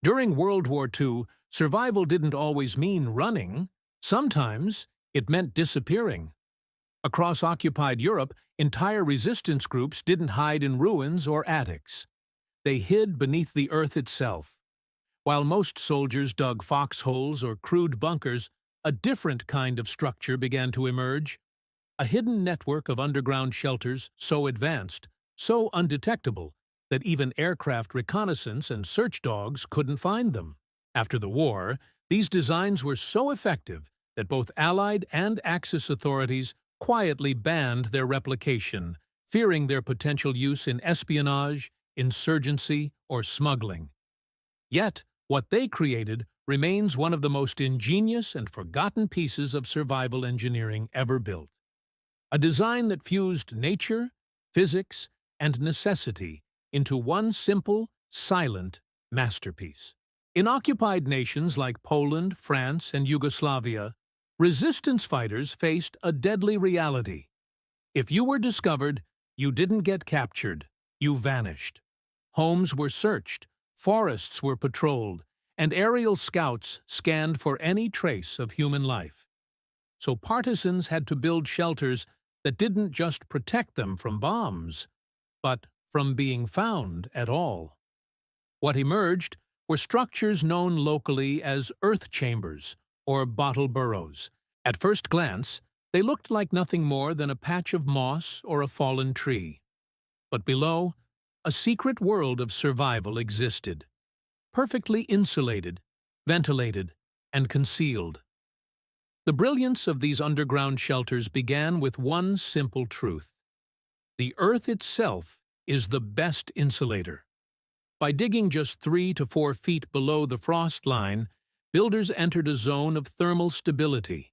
During World War II, survival didn't always mean running. Sometimes it meant disappearing. Across occupied Europe, entire resistance groups didn't hide in ruins or attics. They hid beneath the earth itself. While most soldiers dug foxholes or crude bunkers, a different kind of structure began to emerge. A hidden network of underground shelters so advanced, so undetectable, that even aircraft reconnaissance and search dogs couldn't find them. After the war, these designs were so effective that both Allied and Axis authorities quietly banned their replication, fearing their potential use in espionage, insurgency, or smuggling. Yet, what they created remains one of the most ingenious and forgotten pieces of survival engineering ever built. A design that fused nature, physics, and necessity into one simple, silent masterpiece. In occupied nations like Poland, France, and Yugoslavia, resistance fighters faced a deadly reality. If you were discovered, you didn't get captured, you vanished. Homes were searched, forests were patrolled, and aerial scouts scanned for any trace of human life. So partisans had to build shelters that didn't just protect them from bombs, but from being found at all. What emerged were structures known locally as earth chambers or bottle-burrows. At first glance, they looked like nothing more than a patch of moss or a fallen tree. But below, a secret world of survival existed, perfectly insulated, ventilated, and concealed. The brilliance of these underground shelters began with one simple truth. The earth itself is the best insulator. By digging just 3 to 4 feet below the frost line, builders entered a zone of thermal stability,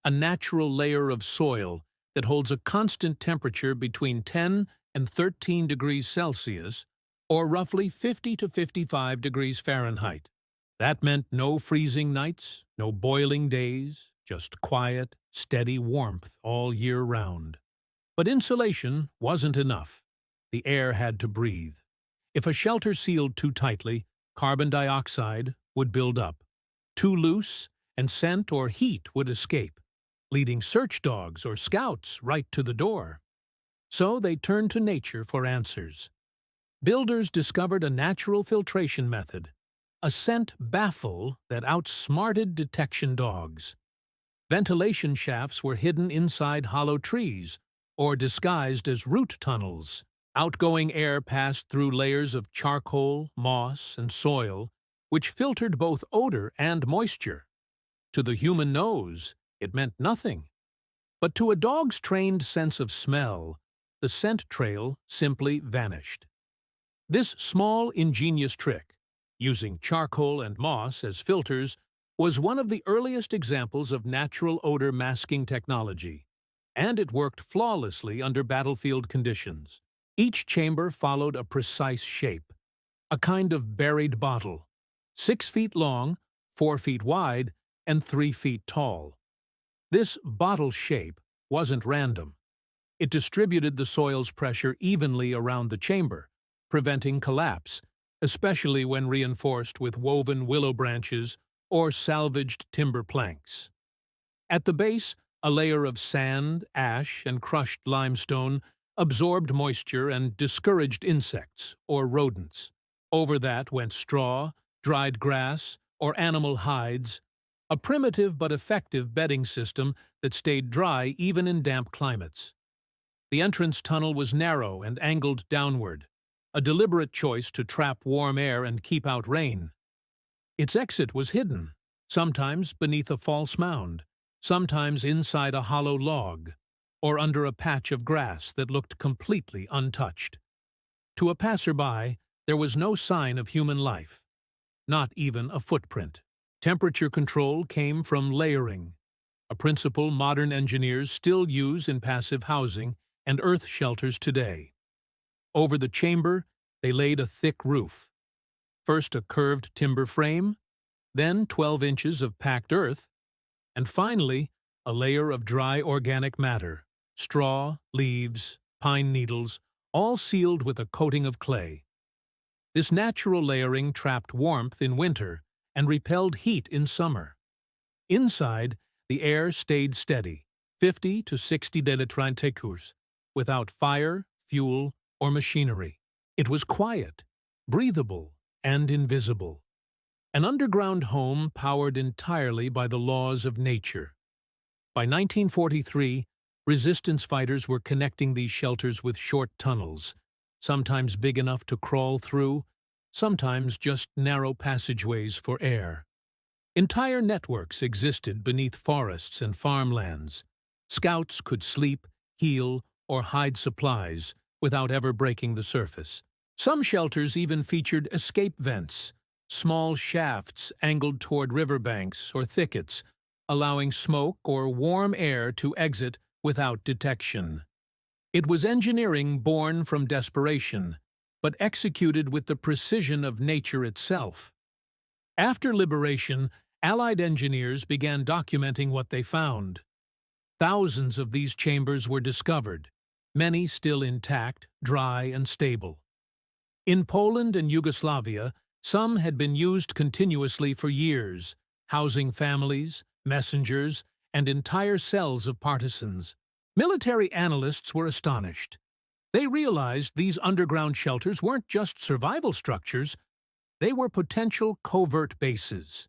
a natural layer of soil that holds a constant temperature between 10 and 13 degrees Celsius, or roughly 50 to 55 degrees Fahrenheit. That meant no freezing nights, no boiling days, just quiet, steady warmth all year round. But insulation wasn't enough. The air had to breathe. If a shelter sealed too tightly, carbon dioxide would build up. Too loose, and scent or heat would escape, leading search dogs or scouts right to the door. So they turned to nature for answers. Builders discovered a natural filtration method, a scent baffle that outsmarted detection dogs. Ventilation shafts were hidden inside hollow trees or disguised as root tunnels. Outgoing air passed through layers of charcoal, moss, and soil, which filtered both odor and moisture. To the human nose, it meant nothing. But to a dog's trained sense of smell, the scent trail simply vanished. This small, ingenious trick, using charcoal and moss as filters, was one of the earliest examples of natural odor masking technology, and it worked flawlessly under battlefield conditions. Each chamber followed a precise shape, a kind of buried bottle, 6 feet long, 4 feet wide, and 3 feet tall. This bottle shape wasn't random. It distributed the soil's pressure evenly around the chamber, preventing collapse, especially when reinforced with woven willow branches or salvaged timber planks. At the base, a layer of sand, ash, and crushed limestone absorbed moisture and discouraged insects or rodents. Over that went straw, dried grass, or animal hides, a primitive but effective bedding system that stayed dry even in damp climates. The entrance tunnel was narrow and angled downward, a deliberate choice to trap warm air and keep out rain. Its exit was hidden, sometimes beneath a false mound, sometimes inside a hollow log, or under a patch of grass that looked completely untouched. To a passerby, there was no sign of human life, not even a footprint. Temperature control came from layering, a principle modern engineers still use in passive housing and earth shelters today. Over the chamber, they laid a thick roof. First a curved timber frame, then 12 inches of packed earth, and finally a layer of dry organic matter, straw, leaves, pine needles, all sealed with a coating of clay. This natural layering trapped warmth in winter and repelled heat in summer. Inside, the air stayed steady, 50 to 60 degrees, without fire, fuel, or machinery. It was quiet, breathable, and invisible. An underground home powered entirely by the laws of nature. By 1943, resistance fighters were connecting these shelters with short tunnels, sometimes big enough to crawl through, sometimes just narrow passageways for air. Entire networks existed beneath forests and farmlands. Scouts could sleep, heal, or hide supplies without ever breaking the surface. Some shelters even featured escape vents, small shafts angled toward riverbanks or thickets, allowing smoke or warm air to exit without detection. It was engineering born from desperation, but executed with the precision of nature itself. After liberation, Allied engineers began documenting what they found. Thousands of these chambers were discovered, many still intact, dry, and stable. In Poland and Yugoslavia, some had been used continuously for years, housing families, messengers, and entire cells of partisans. Military analysts were astonished. They realized these underground shelters weren't just survival structures, they were potential covert bases.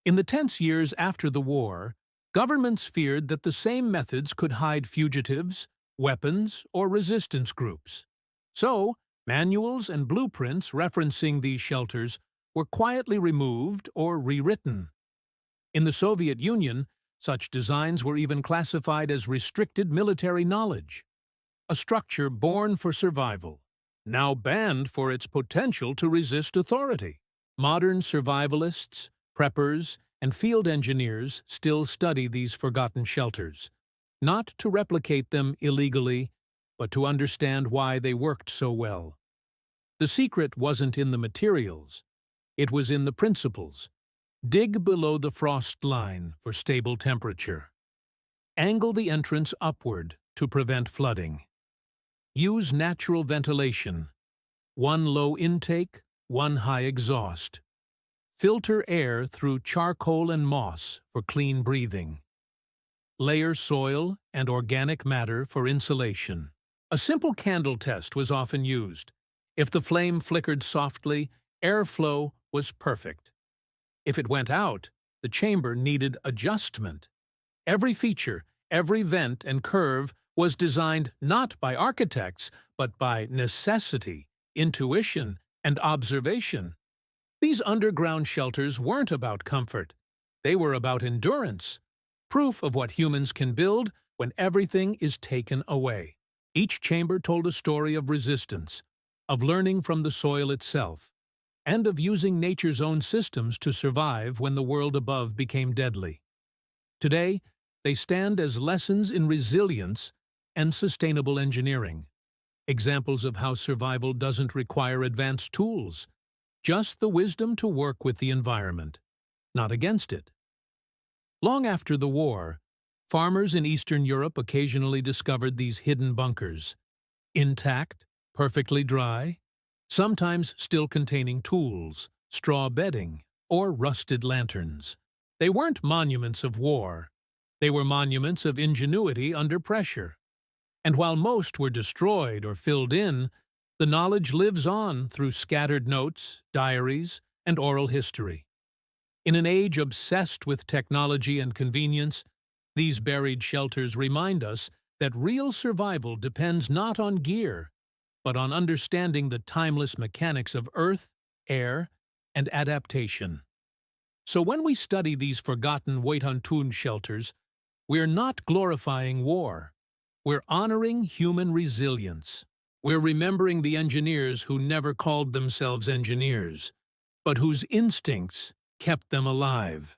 In the tense years after the war, governments feared that the same methods could hide fugitives, weapons, or resistance groups. So, manuals and blueprints referencing these shelters were quietly removed or rewritten. In the Soviet Union, such designs were even classified as restricted military knowledge, a structure born for survival, now banned for its potential to resist authority. Modern survivalists, preppers, and field engineers still study these forgotten shelters, not to replicate them illegally, but to understand why they worked so well. The secret wasn't in the materials, it was in the principles. Dig below the frost line for stable temperature. Angle the entrance upward to prevent flooding. Use natural ventilation. One low intake, one high exhaust. Filter air through charcoal and moss for clean breathing. Layer soil and organic matter for insulation. A simple candle test was often used. If the flame flickered softly, airflow was perfect. If it went out, the chamber needed adjustment. Every feature, every vent and curve was designed not by architects, but by necessity, intuition, and observation. These underground shelters weren't about comfort. They were about endurance, proof of what humans can build when everything is taken away. Each chamber told a story of resistance, of learning from the soil itself, and of using nature's own systems to survive when the world above became deadly. Today, they stand as lessons in resilience and sustainable engineering, examples of how survival doesn't require advanced tools, just the wisdom to work with the environment, not against it. Long after the war, farmers in Eastern Europe occasionally discovered these hidden bunkers, intact, perfectly dry, sometimes still containing tools, straw bedding, or rusted lanterns. They weren't monuments of war. They were monuments of ingenuity under pressure. And while most were destroyed or filled in, the knowledge lives on through scattered notes, diaries, and oral history. In an age obsessed with technology and convenience, these buried shelters remind us that real survival depends not on gear, but on understanding the timeless mechanics of earth, air, and adaptation. So when we study these forgotten Waitantoon shelters, we're not glorifying war. We're honoring human resilience. We're remembering the engineers who never called themselves engineers, but whose instincts kept them alive.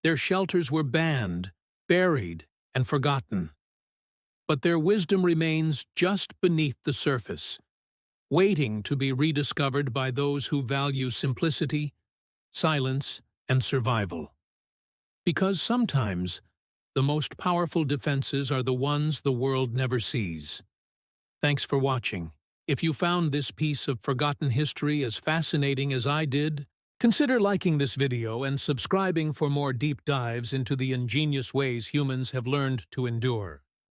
Their shelters were banned, buried, and forgotten. But their wisdom remains just beneath the surface, waiting to be rediscovered by those who value simplicity, silence, and survival. Because sometimes, the most powerful defenses are the ones the world never sees. Thanks for watching. If you found this piece of forgotten history as fascinating as I did, consider liking this video and subscribing for more deep dives into the ingenious ways humans have learned to endure.